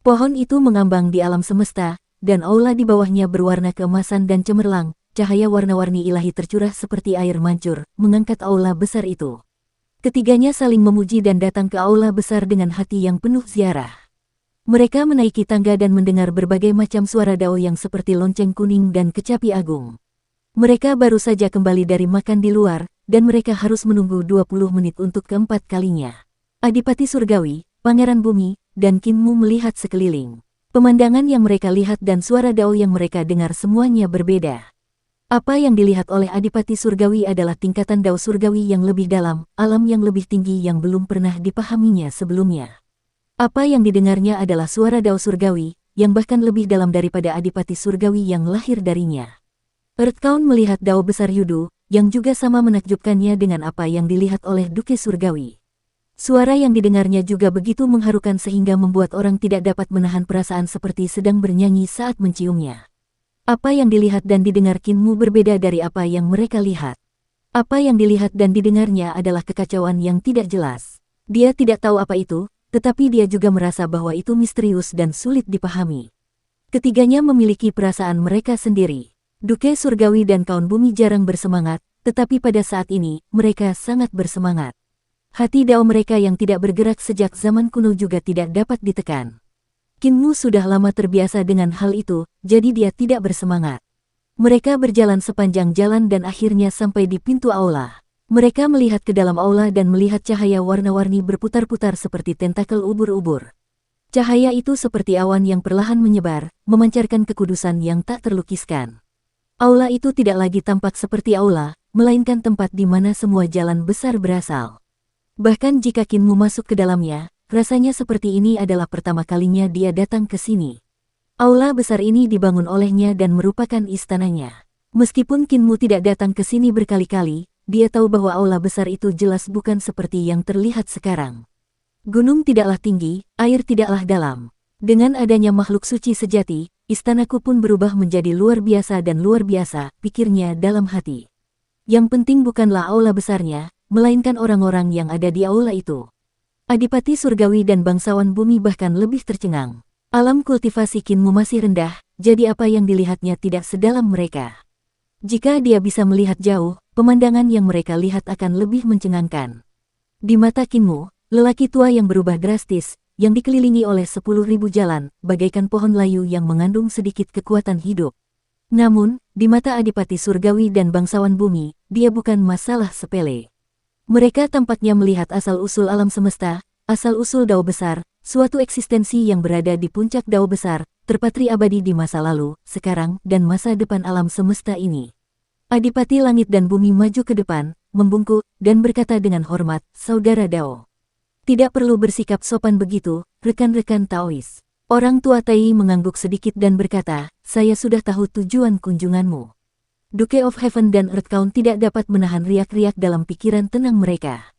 Pohon itu mengambang di alam semesta, dan aula di bawahnya berwarna keemasan dan cemerlang, cahaya warna-warni ilahi tercurah seperti air mancur, mengangkat aula besar itu. Ketiganya saling memuji dan datang ke aula besar dengan hati yang penuh ziarah. Mereka menaiki tangga dan mendengar berbagai macam suara Dao yang seperti lonceng kuning dan kecapi agung. Mereka baru saja kembali dari makan di luar, dan mereka harus menunggu 20 menit untuk keempat kalinya. Adipati Surgawi, Pangeran Bumi, dan Kinmu melihat sekeliling. Pemandangan yang mereka lihat dan suara Dao yang mereka dengar semuanya berbeda. Apa yang dilihat oleh Adipati Surgawi adalah tingkatan Dao Surgawi yang lebih dalam, alam yang lebih tinggi yang belum pernah dipahaminya sebelumnya. Apa yang didengarnya adalah suara Dao Surgawi, yang bahkan lebih dalam daripada Adipati Surgawi yang lahir darinya. Earthkaun melihat Dao besar Yudu, yang juga sama menakjubkannya dengan apa yang dilihat oleh Duke Surgawi. Suara yang didengarnya juga begitu mengharukan sehingga membuat orang tidak dapat menahan perasaan seperti sedang bernyanyi saat menciumnya. Apa yang dilihat dan didengar Kinmu berbeda dari apa yang mereka lihat. Apa yang dilihat dan didengarnya adalah kekacauan yang tidak jelas. Dia tidak tahu apa itu, tetapi dia juga merasa bahwa itu misterius dan sulit dipahami. Ketiganya memiliki perasaan mereka sendiri. Duke Surgawi dan Kaun Bumi jarang bersemangat, tetapi pada saat ini, mereka sangat bersemangat. Hati Dao mereka yang tidak bergerak sejak zaman kuno juga tidak dapat ditekan. Kinmu sudah lama terbiasa dengan hal itu, jadi dia tidak bersemangat. Mereka berjalan sepanjang jalan dan akhirnya sampai di pintu aula. Mereka melihat ke dalam aula dan melihat cahaya warna-warni berputar-putar seperti tentakel ubur-ubur. Cahaya itu seperti awan yang perlahan menyebar, memancarkan kekudusan yang tak terlukiskan. Aula itu tidak lagi tampak seperti aula, melainkan tempat di mana semua jalan besar berasal. Bahkan jika Kinmu masuk ke dalamnya, rasanya seperti ini adalah pertama kalinya dia datang ke sini. Aula besar ini dibangun olehnya dan merupakan istananya. Meskipun Kinmu tidak datang ke sini berkali-kali, dia tahu bahwa aula besar itu jelas bukan seperti yang terlihat sekarang. Gunung tidaklah tinggi, air tidaklah dalam. Dengan adanya makhluk suci sejati, istanaku pun berubah menjadi luar biasa dan luar biasa, pikirnya dalam hati. Yang penting bukanlah aula besarnya, melainkan orang-orang yang ada di aula itu. Adipati Surgawi dan bangsawan bumi bahkan lebih tercengang. Alam kultivasi Kinmu masih rendah, jadi apa yang dilihatnya tidak sedalam mereka. Jika dia bisa melihat jauh, pemandangan yang mereka lihat akan lebih mencengangkan. Di mata Kinmu, lelaki tua yang berubah drastis, yang dikelilingi oleh 10.000 jalan, bagaikan pohon layu yang mengandung sedikit kekuatan hidup. Namun, di mata Adipati Surgawi dan bangsawan bumi, dia bukan masalah sepele. Mereka tampaknya melihat asal-usul alam semesta, asal-usul Dao besar, suatu eksistensi yang berada di puncak Dao besar, terpatri abadi di masa lalu, sekarang, dan masa depan alam semesta ini. Adipati Langit dan Bumi maju ke depan, membungkuk, dan berkata dengan hormat, "Saudara Dao. Tidak perlu bersikap sopan begitu, rekan-rekan Taois." Orang tua Tai mengangguk sedikit dan berkata, "Saya sudah tahu tujuan kunjunganmu." Duke of Heaven dan Earthcount tidak dapat menahan riak-riak dalam pikiran tenang mereka.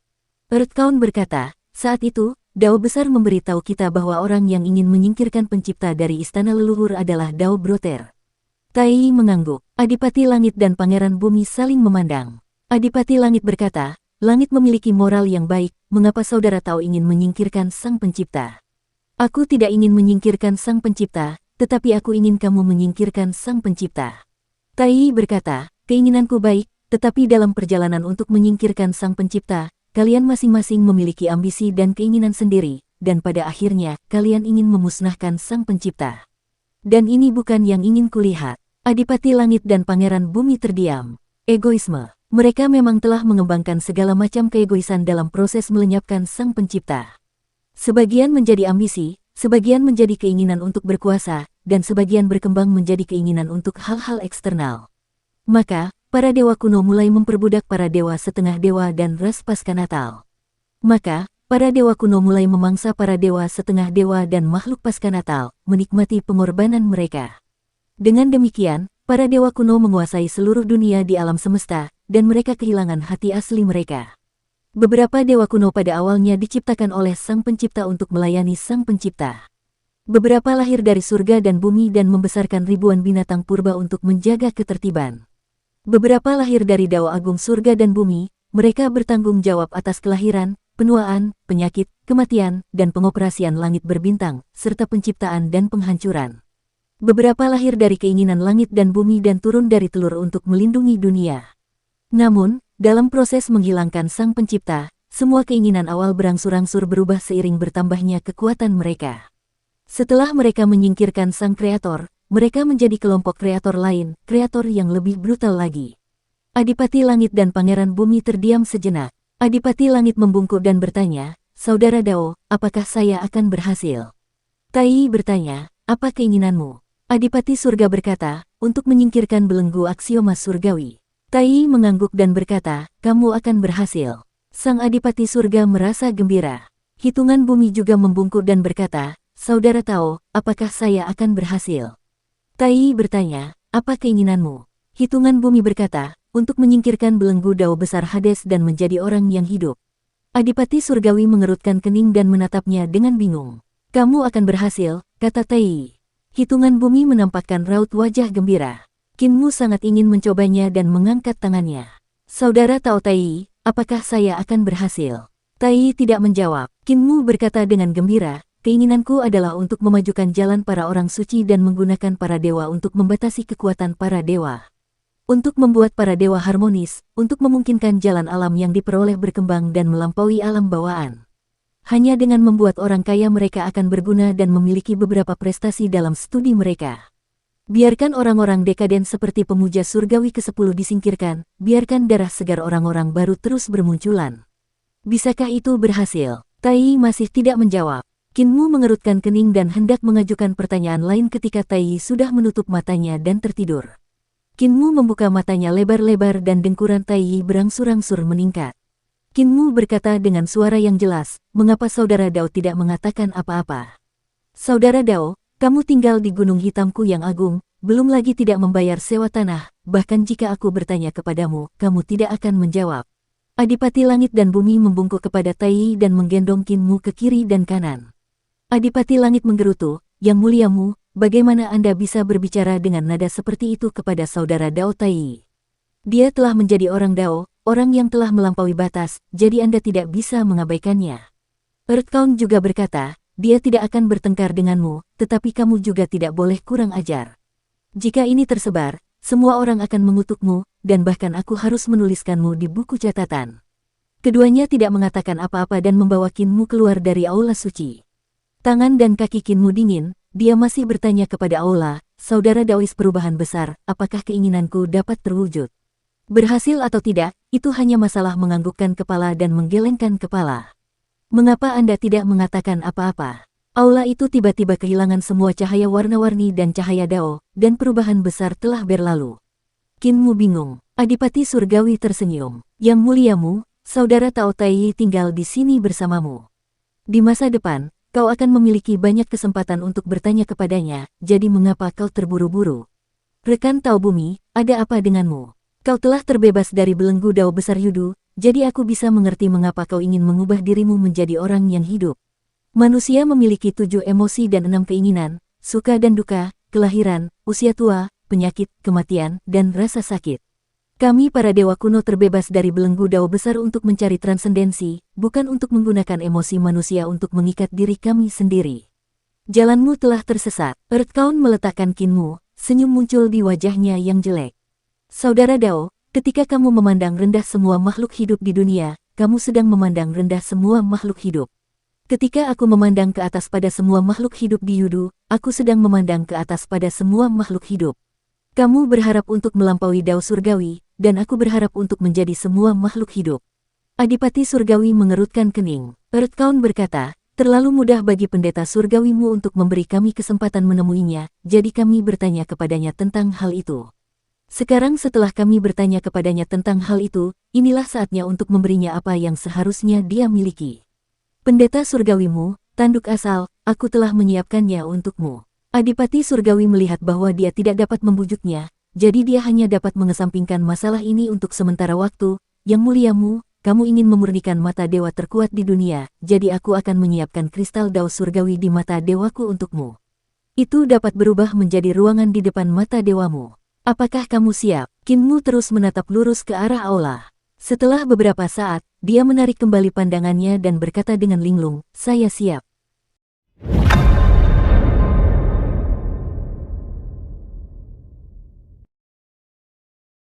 Earthcount berkata, "Saat itu, Dao besar memberitahu kita bahwa orang yang ingin menyingkirkan pencipta dari istana leluhur adalah Dao Broter." Tai mengangguk. Adipati Langit dan Pangeran Bumi saling memandang. Adipati Langit berkata, "Langit memiliki moral yang baik, mengapa saudara Tao ingin menyingkirkan sang pencipta?" "Aku tidak ingin menyingkirkan sang pencipta, tetapi aku ingin kamu menyingkirkan sang pencipta." Tai berkata, "Keinginanku baik, tetapi dalam perjalanan untuk menyingkirkan sang pencipta, kalian masing-masing memiliki ambisi dan keinginan sendiri, dan pada akhirnya, kalian ingin memusnahkan sang pencipta. Dan ini bukan yang ingin kulihat." Adipati Langit dan Pangeran Bumi terdiam. Egoisme. Mereka memang telah mengembangkan segala macam keegoisan dalam proses melenyapkan sang pencipta. Sebagian menjadi ambisi, sebagian menjadi keinginan untuk berkuasa, dan sebagian berkembang menjadi keinginan untuk hal-hal eksternal. Maka, para dewa kuno mulai memperbudak para dewa setengah dewa dan ras pasca natal. Maka, para dewa kuno mulai memangsa para dewa setengah dewa dan makhluk pasca natal, menikmati pengorbanan mereka. Dengan demikian, para dewa kuno menguasai seluruh dunia di alam semesta, dan mereka kehilangan hati asli mereka. Beberapa dewa kuno pada awalnya diciptakan oleh sang pencipta untuk melayani sang pencipta. Beberapa lahir dari surga dan bumi dan membesarkan ribuan binatang purba untuk menjaga ketertiban. Beberapa lahir dari Dao Agung surga dan bumi, mereka bertanggung jawab atas kelahiran, penuaan, penyakit, kematian, dan pengoperasian langit berbintang, serta penciptaan dan penghancuran. Beberapa lahir dari keinginan langit dan bumi dan turun dari telur untuk melindungi dunia. Namun, dalam proses menghilangkan sang pencipta, semua keinginan awal berangsur-angsur berubah seiring bertambahnya kekuatan mereka. Setelah mereka menyingkirkan sang kreator, mereka menjadi kelompok kreator lain, kreator yang lebih brutal lagi. Adipati Langit dan Pangeran Bumi terdiam sejenak. Adipati Langit membungkuk dan bertanya, "Saudara Dao, apakah saya akan berhasil?" Tai bertanya, "Apa keinginanmu?" Adipati Surga berkata, "Untuk menyingkirkan belenggu aksioma surgawi." Tai mengangguk dan berkata, "Kamu akan berhasil." Sang Adipati Surga merasa gembira. Hitungan Bumi juga membungkuk dan berkata, "Saudara Tao, apakah saya akan berhasil?" Tai bertanya, "Apa keinginanmu?" Hitungan Bumi berkata, "Untuk menyingkirkan belenggu Dao besar Hades dan menjadi orang yang hidup." Adipati Surgawi mengerutkan kening dan menatapnya dengan bingung. "Kamu akan berhasil," kata Tai. Hitungan Bumi menampakkan raut wajah gembira. Kinmu sangat ingin mencobanya dan mengangkat tangannya. "Saudara Tao Tai, apakah saya akan berhasil?" Tai tidak menjawab. Kinmu berkata dengan gembira, "Keinginanku adalah untuk memajukan jalan para orang suci dan menggunakan para dewa untuk membatasi kekuatan para dewa. Untuk membuat para dewa harmonis, untuk memungkinkan jalan alam yang diperoleh berkembang dan melampaui alam bawaan. Hanya dengan membuat orang kaya mereka akan berguna dan memiliki beberapa prestasi dalam studi mereka. Biarkan orang-orang dekaden seperti pemuja surgawi ke-10 disingkirkan, biarkan darah segar orang-orang baru terus bermunculan. Bisakah itu berhasil?" Tai masih tidak menjawab. Kinmu mengerutkan kening dan hendak mengajukan pertanyaan lain ketika Tai sudah menutup matanya dan tertidur. Kinmu membuka matanya lebar-lebar dan dengkuran Tai berangsur-angsur meningkat. Kinmu berkata dengan suara yang jelas, "Mengapa saudara Dao tidak mengatakan apa-apa?" "Saudara Dao, kamu tinggal di gunung hitamku yang agung, belum lagi tidak membayar sewa tanah, bahkan jika aku bertanya kepadamu, kamu tidak akan menjawab." Adipati Langit dan Bumi membungkuk kepada Tai dan menggendong Kinmu ke kiri dan kanan. Adipati Langit menggerutu, "Yang muliamu, bagaimana Anda bisa berbicara dengan nada seperti itu kepada saudara Dao Tai?" Dia telah menjadi orang Dao, orang yang telah melampaui batas, jadi Anda tidak bisa mengabaikannya. Earth Count juga berkata, dia tidak akan bertengkar denganmu, tetapi kamu juga tidak boleh kurang ajar. Jika ini tersebar, semua orang akan mengutukmu, dan bahkan aku harus menuliskanmu di buku catatan. Keduanya tidak mengatakan apa-apa dan membawa Kinmu keluar dari aula suci. Tangan dan kaki Kinmu dingin, dia masih bertanya kepada aula, saudara Daois perubahan besar, apakah keinginanku dapat terwujud? Berhasil atau tidak, itu hanya masalah menganggukkan kepala dan menggelengkan kepala. Mengapa Anda tidak mengatakan apa-apa? Aula itu tiba-tiba kehilangan semua cahaya warna-warni dan cahaya Dao, dan perubahan besar telah berlalu. Kinmu bingung. Adipati Surgawi tersenyum. Yang muliamu, saudara Tao Tai tinggal di sini bersamamu. Di masa depan, kau akan memiliki banyak kesempatan untuk bertanya kepadanya, jadi mengapa kau terburu-buru? Rekan Tao Bumi, ada apa denganmu? Kau telah terbebas dari belenggu Dao besar Yudu, jadi aku bisa mengerti mengapa kau ingin mengubah dirimu menjadi orang yang hidup. Manusia memiliki 7 emosi dan 6 keinginan, suka dan duka, kelahiran, usia tua, penyakit, kematian, dan rasa sakit. Kami para dewa kuno terbebas dari belenggu Dao besar untuk mencari transendensi, bukan untuk menggunakan emosi manusia untuk mengikat diri kami sendiri. Jalanmu telah tersesat. Earth Count meletakkan Kinmu, senyum muncul di wajahnya yang jelek. Saudara Dao, ketika kamu memandang rendah semua makhluk hidup di dunia, kamu sedang memandang rendah semua makhluk hidup. Ketika aku memandang ke atas pada semua makhluk hidup di Yudu, aku sedang memandang ke atas pada semua makhluk hidup. Kamu berharap untuk melampaui Dao Surgawi, dan aku berharap untuk menjadi semua makhluk hidup. Adipati Surgawi mengerutkan kening. Earth Count berkata, terlalu mudah bagi pendeta surgawimu untuk memberi kami kesempatan menemuinya, jadi kami bertanya kepadanya tentang hal itu. Sekarang setelah kami bertanya kepadanya tentang hal itu, inilah saatnya untuk memberinya apa yang seharusnya dia miliki. Pendeta surgawimu, tanduk asal, aku telah menyiapkannya untukmu. Adipati Surgawi melihat bahwa dia tidak dapat membujuknya, jadi dia hanya dapat mengesampingkan masalah ini untuk sementara waktu. Yang muliamu, kamu ingin memurnikan mata dewa terkuat di dunia, jadi aku akan menyiapkan kristal Dao Surgawi di mata dewaku untukmu. Itu dapat berubah menjadi ruangan di depan mata dewamu. Apakah kamu siap? Kinmu terus menatap lurus ke arah aula. Setelah beberapa saat, dia menarik kembali pandangannya dan berkata dengan linglung, saya siap.